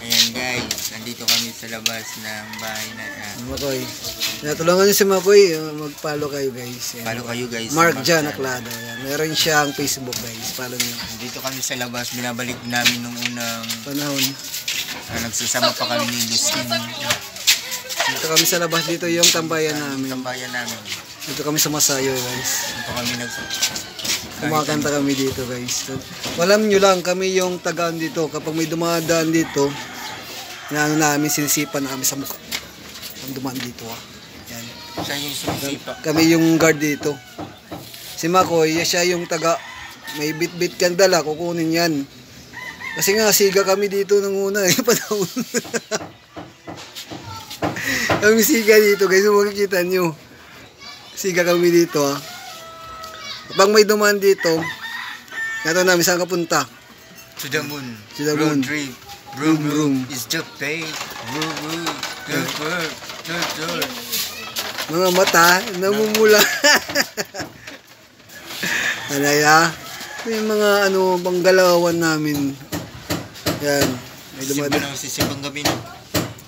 Ayan guys, nandito kami sa labas ng bahay na Makoy. Natulungan niyo si Makoy, mag-follow kayo guys. Ayan. Follow kayo guys. Mark Jan Aclado. Ayan. Meron siyang Facebook guys. Follow niyo. Nandito kami sa labas, binabalik namin nung unang Panahon. nagsasama pa kami ni Lucin. Dito kami sa labas, dito yung tambayan namin. Tambayan namin. Dito kami sa Masayo guys. Dito kami Kumakanta kami dito guys. Alam nyo lang, kami yung tagaan dito. Kapag may dumadaan dito, ano namin, sinisipan namin sa mukha. Ang dumaan dito Yan. Siya yung sumisipa. Kami yung guard dito. Si Makoy, siya yung taga, may bit-bit kang dala, kukunin yan. Kasi nga, siga kami dito nung una panahon. Kami siga dito guys, makikita nyo. Siga kami dito Kapag may dumaan dito, nato namin saan kapunta. To the moon. To the moon. Road trip. Vroom vroom. It's the pay. Vroom vroom. Good work. Good work. Mga mata, namumula. Anaya, may mga panggalawan namin. Yan. May Simba na magsisimbang gabi na.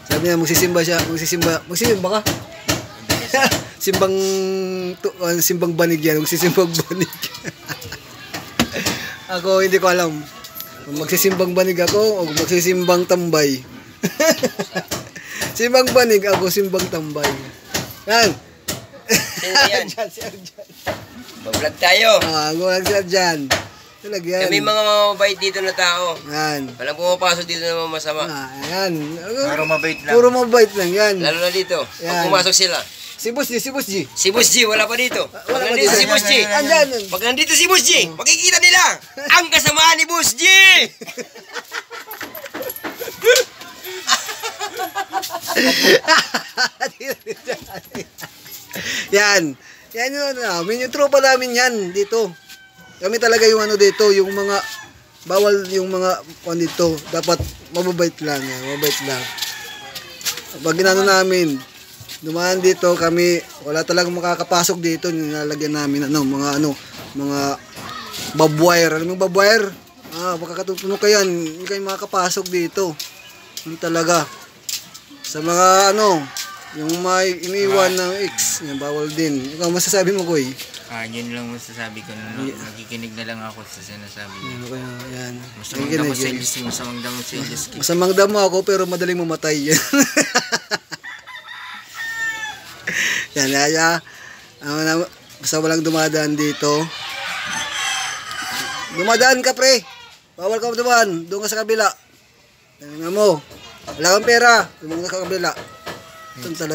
Sabi niya, magsisimba siya. Magsisimba ka? Simbang banig yan. Magsisimbang banig. Ako, hindi ko alam. Magsisimbang banig ako o magsisimbang tambay. Simbang banig ako, simbang tambay. Yan. Sino yan? Si Arjan. Mag-vlog tayo. Gulag si Arjan. Talagyan. Kami mga mabait dito na tao. Yan. Walang pumapasok dito na mga masama. Yan. Puro mabait lang. Puro mabait lang yan. Lalo na dito. Yan. Pag pumasok sila. Si Boss G. Si Boss G, wala pa dito. Wala pa Pag nandito dito. si Boss G. Andyan. Pag nandito si Boss G, makikita nila ang kasamaan ni Boss G. Yan. Yan yun namin. Yung tropa namin yan dito. Kami talaga yung dito. Yung mga bawal yung mga dito. Dapat mababait lang yan. Mababait lang. Pag ginano namin, dumaan dito kami, wala talagang makakapasok dito. Nilalagyan namin mga babwire. Alam mo babwire? Makakatutunog ka yan. Hindi kayo makakapasok dito. Hindi talaga. Sa mga yung may iniwan ng X, yan, bawal din. Ikaw masasabi mo, Koy? Yun lang masasabi ko. Nakikinig na lang ako sa sinasabi niya. Yan. Masamang damo sa ilis. Masamang damo sa ilis. Masamang damo ako pero madaling mamatay. Yan, basta walang dumadaan dito. Dumadaan ka, pre. Bawal ka dumaan. Doon ka sa kabila. Tingnan mo. Wala kang pera. Doon ka sa kabila.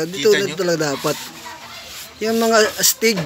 Dito talaga dapat. Yung mga astig.